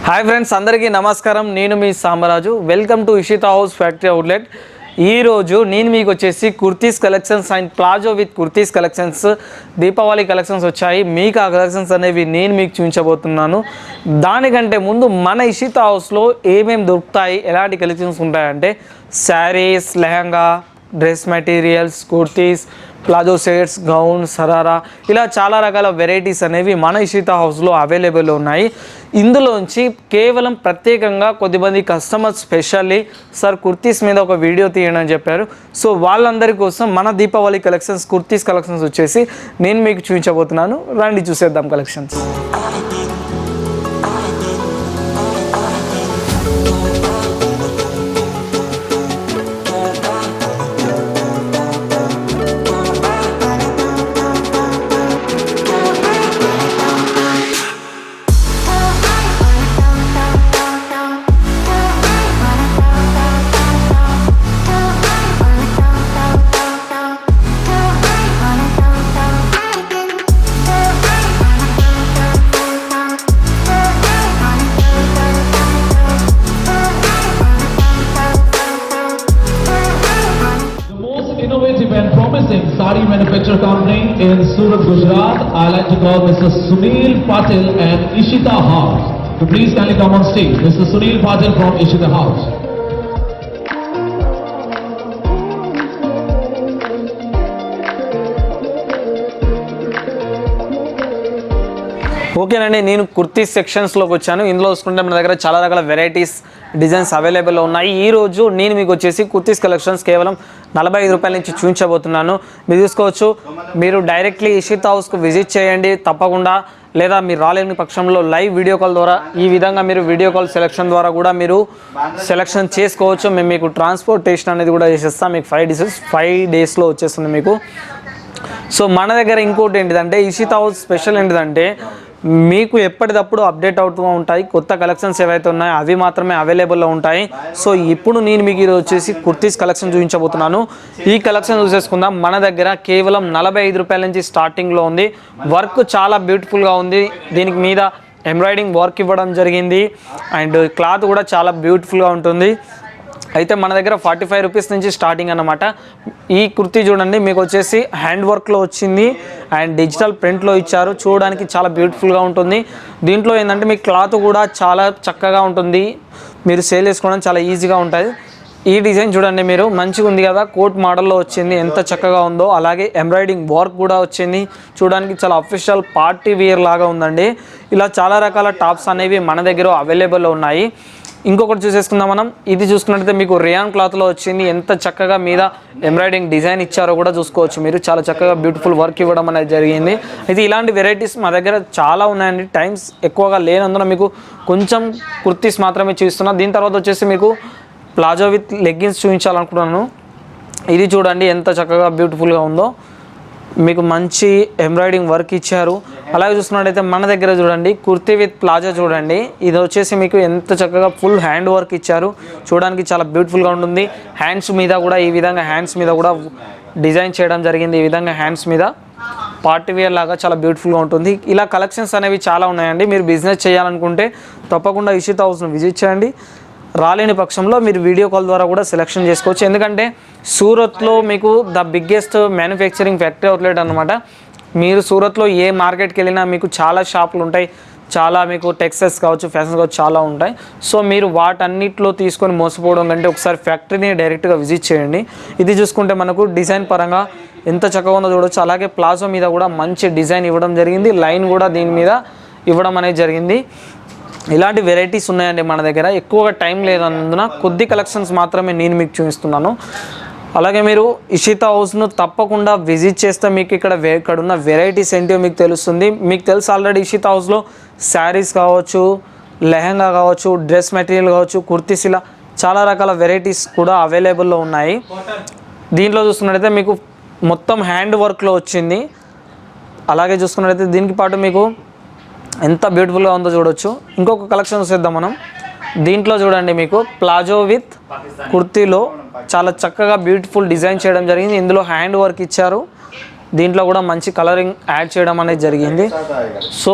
Hi friends, అందరికీ నమస్కారం. నేను మీ Samaraju. Welcome to Ishita house factory outlet. ఈరోజు నేను మీకు వచ్చేసి kurtis collections and palazzo with kurtis collections, Deepavali collections వచ్చాయి. మీకు ఆ కలెక్షన్స్ అనేవి నేను మీకు చూపించబోతున్నాను. దానికంటే ముందు మన ఇషితా హౌస్లో ఏమేమి దొరుకుతాయి, ఎలాంటి కలెక్షన్స్ ఉంటాయంటే saris, lehenga, dress materials, kurtis, palazzo sets, gown, sharara, ఇలా చాలా రకాల వెరైటీస్ అనేవి మన ఇషితా హౌస్లో అవైలబుల్ ఉన్నాయి. ఇందులోంచి కేవలం ప్రత్యేకంగా కొద్దిమంది కస్టమర్స్ స్పెషల్లీ సార్ కుర్తీస్ మీద ఒక వీడియో తీయండి అని చెప్పారు. సో వాళ్ళందరి కోసం మన దీపావళి కలెక్షన్స్, కుర్తీస్ కలెక్షన్స్ వచ్చేసి నేను మీకు చూపించబోతున్నాను. రండి చూసేద్దాం collections. And promising sari manufacturer company in Surat, Gujarat. I like to call Mr. Sunil Patil and Ishita House. So please kindly come on stage. Mr. Sunil Patil from Ishita House. ఓకేనండి, నేను కుర్తీస్ సెక్షన్స్లోకి వచ్చాను. ఇందులో చూసుకుంటే మన దగ్గర చాలా రకాల varieties, designs అవైలబుల్లో ఉన్నాయి. ఈరోజు నేను మీకు వచ్చేసి కుర్తీస్ కలెక్షన్స్ కేవలం 45 రూపాయల నుంచి చూపించబోతున్నాను. మీరు చూసుకోవచ్చు. మీరు డైరెక్ట్లీ ఇషితా హౌస్కు విజిట్ చేయండి తప్పకుండా, లేదా మీరు రాలేని పక్షంలో లైవ్ వీడియో కాల్ ద్వారా ఈ విధంగా మీరు వీడియో కాల్ సెలెక్షన్ ద్వారా కూడా మీరు సెలెక్షన్ చేసుకోవచ్చు. మేము మీకు ట్రాన్స్పోర్టేషన్ అనేది కూడా చేసేస్తాం. మీకు 5 డేస్లో వచ్చేస్తుంది మీకు. సో మన దగ్గర ఇంకోటి ఏంటిదంటే ఇషితా హౌస్ స్పెషల్ ఏంటిదంటే మీకు ఎప్పటికప్పుడు అప్డేట్ అవుతూ ఉంటాయి. కొత్త కలెక్షన్స్ ఏవైతే ఉన్నాయో అవి మాత్రమే అవైలబుల్లో ఉంటాయి. సో ఇప్పుడు నేను మీకు ఈరోజు వచ్చేసి కుర్తీస్ కలెక్షన్ చూపించబోతున్నాను. ఈ కలెక్షన్ చూసేసుకుందాం. మన దగ్గర కేవలం 45 రూపాయల నుంచి స్టార్టింగ్లో ఉంది. వర్క్ చాలా బ్యూటిఫుల్గా ఉంది. దీనికి మీద ఎంబ్రాయిడింగ్ వర్క్ ఇవ్వడం జరిగింది అండ్ క్లాత్ కూడా చాలా బ్యూటిఫుల్గా ఉంటుంది. అయితే మన దగ్గర 45 రూపీస్ నుంచి స్టార్టింగ్ అన్నమాట. ఈ కుర్తీ చూడండి, మీకు వచ్చేసి హ్యాండ్ వర్క్లో వచ్చింది అండ్ డిజిటల్ ప్రింట్లో ఇచ్చారు. చూడడానికి చాలా బ్యూటిఫుల్గా ఉంటుంది. దీంట్లో ఏంటంటే మీకు క్లాత్ కూడా చాలా చక్కగా ఉంటుంది. మీరు సేల్ చేసుకోవడం చాలా ఈజీగా ఉంటుంది. ఈ డిజైన్ చూడండి, మీరు మంచిగా ఉంది కదా, కోట్ మోడల్లో వచ్చింది, ఎంత చక్కగా ఉందో. అలాగే ఎంబ్రాయిడింగ్ వర్క్ కూడా వచ్చింది. చూడడానికి చాలా అఫీషియల్ పార్టీ వేర్ లాగా ఉందండి. ఇలా చాలా రకాల టాప్స్ అనేవి మన దగ్గర అవైలబుల్లో ఉన్నాయి. ఇంకొకటి చూసేసుకుందాం మనం. ఇది చూసుకున్నట్లయితే మీకు రియాన్ క్లాత్లో వచ్చింది. ఎంత చక్కగా మీద ఎంబ్రాయిడింగ్ డిజైన్ ఇచ్చారో కూడా చూసుకోవచ్చు. మీరు చాలా చక్కగా బ్యూటిఫుల్ వర్క్ ఇవ్వడం అనేది జరిగింది. అయితే ఇలాంటి వెరైటీస్ మా దగ్గర చాలా ఉన్నాయండి. టైమ్స్ ఎక్కువగా లేనందున మీకు కొంచెం కుర్తీస్ మాత్రమే చూస్తున్నా. దీని తర్వాత వచ్చేసి మీకు ప్లాజో విత్ లెగ్గిన్స్ చూపించాలనుకుంటున్నాను. ఇది చూడండి ఎంత చక్కగా బ్యూటిఫుల్గా ఉందో. మీకు మంచి ఎంబ్రాయిడింగ్ వర్క్ ఇచ్చారు. అలాగే చూసుకున్నట్టయితే మన దగ్గర చూడండి కుర్తీ విత్ ప్లాజో చూడండి. ఇది వచ్చేసి మీకు ఎంత చక్కగా ఫుల్ హ్యాండ్ వర్క్ ఇచ్చారు. చూడడానికి చాలా బ్యూటిఫుల్గా ఉంటుంది. హ్యాండ్స్ మీద కూడా ఈ విధంగా హ్యాండ్స్ మీద కూడా డిజైన్ చేయడం జరిగింది. ఈ విధంగా హ్యాండ్స్ మీద పార్టీ వేర్ లాగా చాలా బ్యూటిఫుల్గా ఉంటుంది. ఇలా కలెక్షన్స్ అనేవి చాలా ఉన్నాయండి. మీరు బిజినెస్ చేయాలనుకుంటే తప్పకుండా ఇషితా హౌస్ను విజిట్ చేయండి. రాలేని పక్షంలో మీరు వీడియో కాల్ ద్వారా కూడా సెలెక్షన్ చేసుకోవచ్చు. ఎందుకంటే సూరత్లో మీకు the biggest manufacturing factory outlet అనమాట. మీరు సూరత్లో ఏ మార్కెట్కి వెళ్ళినా మీకు చాలా షాపులు ఉంటాయి. చాలా మీకు టెక్స్టైల్స్ కావచ్చు, ఫ్యాషన్స్ కావచ్చు, చాలా ఉంటాయి. సో మీరు వాటన్నిటిలో తీసుకొని మోసపోవడం కంటే ఒకసారి ఫ్యాక్టరీని డైరెక్ట్గా విజిట్ చేయండి. ఇది చూసుకుంటే మనకు డిజైన్ పరంగా ఎంత చక్కగా ఉందో చూడవచ్చు. అలాగే ప్లాజో మీద కూడా మంచి డిజైన్ ఇవ్వడం జరిగింది. లైన్ కూడా దీని మీద ఇవ్వడం అనేది జరిగింది. ఇలాంటి వెరైటీస్ ఉన్నాయండి మన దగ్గర. ఎక్కువగా టైం లేదన్నందున కొద్ది కలెక్షన్స్ మాత్రమే నేను మీకు చూపిస్తున్నాను. అలాగే మీరు ఇషితా హౌస్ను తప్పకుండా విజిట్ చేస్తే మీకు ఇక్కడ ఉన్న వెరైటీస్ ఏంటో మీకు తెలుస్తుంది. మీకు తెలుసు ఆల్రెడీ ఇషితా హౌస్లో శారీస్ కావచ్చు, లెహంగా కావచ్చు, డ్రెస్ మెటీరియల్ కావచ్చు, కుర్తీస్, ఇలా చాలా రకాల వెరైటీస్ కూడా అవైలబుల్లో ఉన్నాయి. దీంట్లో చూసుకున్నట్టయితే మీకు మొత్తం హ్యాండ్ వర్క్లో వచ్చింది. అలాగే చూసుకున్నట్టయితే దీనికి పాటు మీకు ఎంత బ్యూటిఫుల్గా ఉందో చూడవచ్చు. ఇంకొక కలెక్షన్ చూసేద్దాం మనం. దీంట్లో చూడండి మీకు ప్లాజో విత్ కుర్తీలో చాలా చక్కగా బ్యూటిఫుల్ డిజైన్ చేయడం జరిగింది. ఇందులో హ్యాండ్ వర్క్ ఇచ్చారు. దీంట్లో కూడా మంచి కలరింగ్ యాడ్ చేయడం అనేది జరిగింది. సో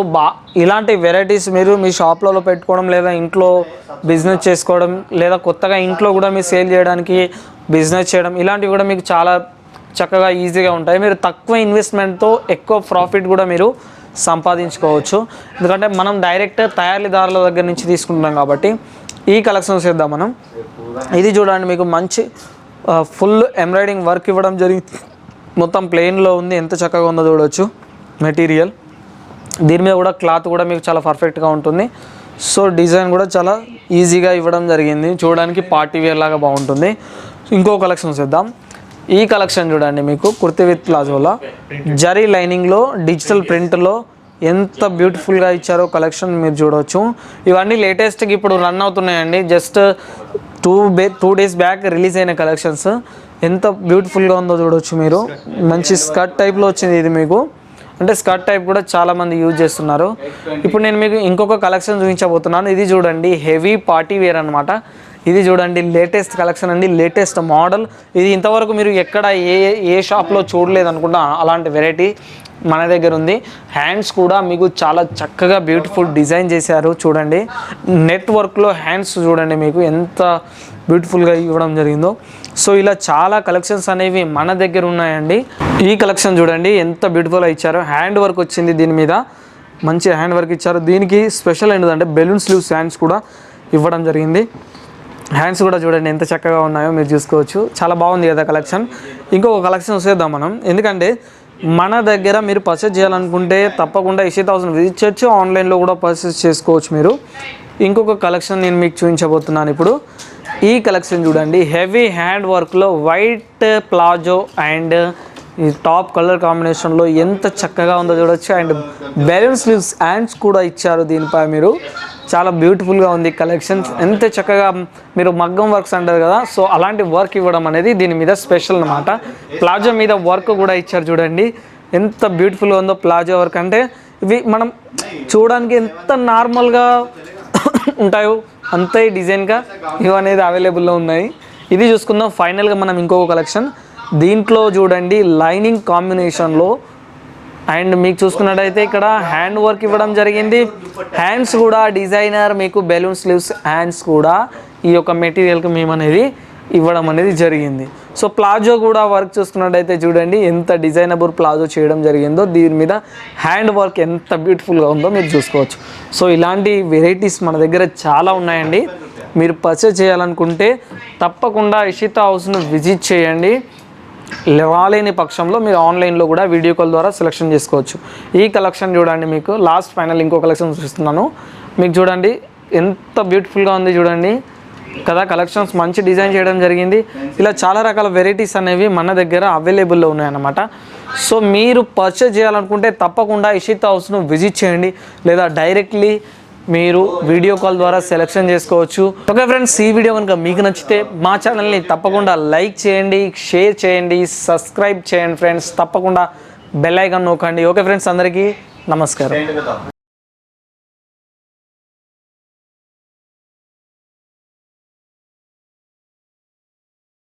ఇలాంటి వెరైటీస్ మీరు మీ షాప్లలో పెట్టుకోవడం, లేదా ఇంట్లో బిజినెస్ చేసుకోవడం, లేదా కొత్తగా ఇంట్లో కూడా మీరు సేల్ చేయడానికి బిజినెస్ చేయడం, ఇలాంటివి కూడా మీకు చాలా చక్కగా ఈజీగా ఉంటాయి. మీరు తక్కువ ఇన్వెస్ట్మెంట్తో ఎక్కువ ప్రాఫిట్ కూడా మీరు సంపాదించుకోవచ్చు. ఎందుకంటే మనం డైరెక్ట్ తయారీదారుల దగ్గర నుంచి తీసుకుంటున్నాం కాబట్టి. ఈ కలెక్షన్స్ చేద్దాం మనం. ఇది చూడండి, మీకు మంచి ఫుల్ ఎంబ్రాయిడింగ్ వర్క్ ఇవ్వడం జరిగింది. మొత్తం ప్లెయిన్లో ఉంది, ఎంత చక్కగా ఉందో చూడవచ్చు మెటీరియల్. దీని మీద కూడా క్లాత్ కూడా మీకు చాలా పర్ఫెక్ట్గా ఉంటుంది. సో డిజైన్ కూడా చాలా ఈజీగా ఇవ్వడం జరిగింది, చూడడానికి పార్టీ వేర్ లాగా బాగుంటుంది. ఇంకో కలెక్షన్ చేద్దాం. ఈ కలెక్షన్ చూడండి, మీకు కుర్తి విత్ ప్లాజోలో జరీ లైనింగ్లో డిజిటల్ ప్రింట్లో ఎంత బ్యూటిఫుల్గా ఇచ్చారో కలెక్షన్ మీరు చూడవచ్చు. ఇవన్నీ లేటెస్ట్గా ఇప్పుడు రన్ అవుతున్నాయండి. జస్ట్ 2 days బ్యాక్ రిలీజ్ అయిన కలెక్షన్స్. ఎంత బ్యూటిఫుల్గా ఉందో చూడవచ్చు మీరు. మంచి స్కర్ట్ టైప్లో వచ్చింది ఇది మీకు. అంటే స్కర్ట్ టైప్ కూడా చాలామంది యూజ్ చేస్తున్నారు. ఇప్పుడు నేను మీకు ఇంకొక కలెక్షన్ చూపించబోతున్నాను. ఇది చూడండి, హెవీ పార్టీ వేర్ అనమాట. ఇది చూడండి, లేటెస్ట్ కలెక్షన్ అండి, లేటెస్ట్ మోడల్. ఇది ఇంతవరకు మీరు ఎక్కడ ఏ షాప్లో చూడలేదు అనుకుంటా, అలాంటి వెరైటీ మన దగ్గర ఉంది. హ్యాండ్స్ కూడా మీకు చాలా చక్కగా బ్యూటిఫుల్ డిజైన్ చేశారు చూడండి. నెట్ వర్క్లో హ్యాండ్స్ చూడండి మీకు ఎంత బ్యూటిఫుల్గా ఇవ్వడం జరిగిందో. సో ఇలా చాలా కలెక్షన్స్ అనేవి మన దగ్గర ఉన్నాయండి. ఈ కలెక్షన్ చూడండి ఎంత బ్యూటిఫుల్గా ఇచ్చారో. హ్యాండ్ వర్క్ వచ్చింది, దీని మీద మంచి హ్యాండ్ వర్క్ ఇచ్చారు. దీనికి స్పెషల్ ఏంటంటే బెలూన్ స్లీవ్స్ హ్యాండ్స్ కూడా ఇవ్వడం జరిగింది. హ్యాండ్స్ కూడా చూడండి ఎంత చక్కగా ఉన్నాయో మీరు చూసుకోవచ్చు. చాలా బాగుంది కదా కలెక్షన్. ఇంకొక కలెక్షన్ వచ్చేద్దాం మనం. ఎందుకంటే మన దగ్గర మీరు పర్చేస్ చేయాలనుకుంటే తప్పకుండా ఇషితా హౌస్ని విజిట్ చేయొచ్చు, ఆన్లైన్లో కూడా పర్చేస్ చేసుకోవచ్చు మీరు. ఇంకొక కలెక్షన్ నేను మీకు చూపించబోతున్నాను ఇప్పుడు. ఈ కలెక్షన్ చూడండి, హెవీ హ్యాండ్ వర్క్లో వైట్ ప్లాజో అండ్ ఈ టాప్ కలర్ కాంబినేషన్లో ఎంత చక్కగా ఉందో చూడొచ్చు. అండ్ బెలూన్ స్లీవ్స్ హ్యాండ్స్ కూడా ఇచ్చారు దీనిపై మీరు. చాలా బ్యూటిఫుల్గా ఉంది కలెక్షన్స్. ఎంత చక్కగా మీరు మగ్గం వర్క్స్ అంటారు కదా, సో అలాంటి వర్క్ ఇవ్వడం అనేది దీని మీద స్పెషల్ అనమాట. ప్లాజో మీద వర్క్ కూడా ఇచ్చారు చూడండి, ఎంత బ్యూటిఫుల్గా ఉందో ప్లాజో వర్క్. అంటే ఇవి మనం చూడడానికి ఎంత నార్మల్గా ఉంటాయో అంతే డిజైన్గా ఇవి అనేది అవైలబుల్లో ఉన్నాయి. ఇది చూసుకుందాం. ఫైనల్గా మనం ఇంకొక కలెక్షన్. దీంట్లో చూడండి లైనింగ్ కాంబినేషన్లో అండ్ మీకు చూసుకున్నట్టయితే ఇక్కడ హ్యాండ్ వర్క్ ఇవ్వడం జరిగింది. హ్యాండ్స్ కూడా డిజైనర్ మీకు బెలూన్ స్లీవ్స్ హ్యాండ్స్ కూడా ఈ యొక్క మెటీరియల్కి మేము అనేది ఇవ్వడం అనేది జరిగింది. సో ప్లాజో కూడా వర్క్ చూసుకున్నట్టయితే చూడండి ఎంత డిజైనబుల్ ప్లాజో చేయడం జరిగిందో. దీని మీద హ్యాండ్ వర్క్ ఎంత బ్యూటిఫుల్గా ఉందో మీరు చూసుకోవచ్చు. సో ఇలాంటి వెరైటీస్ మన దగ్గర చాలా ఉన్నాయండి. మీరు పర్చేస్ చేయాలనుకుంటే తప్పకుండా ఇషితా హౌస్ను విజిట్ చేయండి. రాలేని పక్షంలో మీరు ఆన్లైన్లో కూడా వీడియో కాల్ ద్వారా సెలెక్షన్ చేసుకోవచ్చు. ఈ కలెక్షన్ చూడండి, మీకు లాస్ట్ ఫైనల్ ఇంకో కలెక్షన్ చూపిస్తున్నాను. మీకు చూడండి ఎంత బ్యూటిఫుల్గా ఉంది చూడండి కదా. కలెక్షన్స్ మంచి డిజైన్ చేయడం జరిగింది. ఇలా చాలా రకాల వెరైటీస్ అనేవి మన దగ్గర అవైలబుల్లో ఉన్నాయన్నమాట. సో మీరు పర్చేజ్ చేయాలనుకుంటే తప్పకుండా ఇషితా హౌస్ను విజిట్ చేయండి, లేదా డైరెక్ట్లీ మీరు వీడియో కాల్ ద్వారా సెలెక్షన్ చేసుకోవచ్చు. ఓకే ఫ్రెండ్స్, ఈ వీడియో కనుక మీకు నచ్చితే మా ఛానల్ని తప్పకుండా లైక్ చేయండి, షేర్ చేయండి, సబ్స్క్రైబ్ చేయండి ఫ్రెండ్స్. తప్పకుండా బెల్ ఐకాన్ నొక్కండి. ఓకే ఫ్రెండ్స్, అందరికీ నమస్కారం.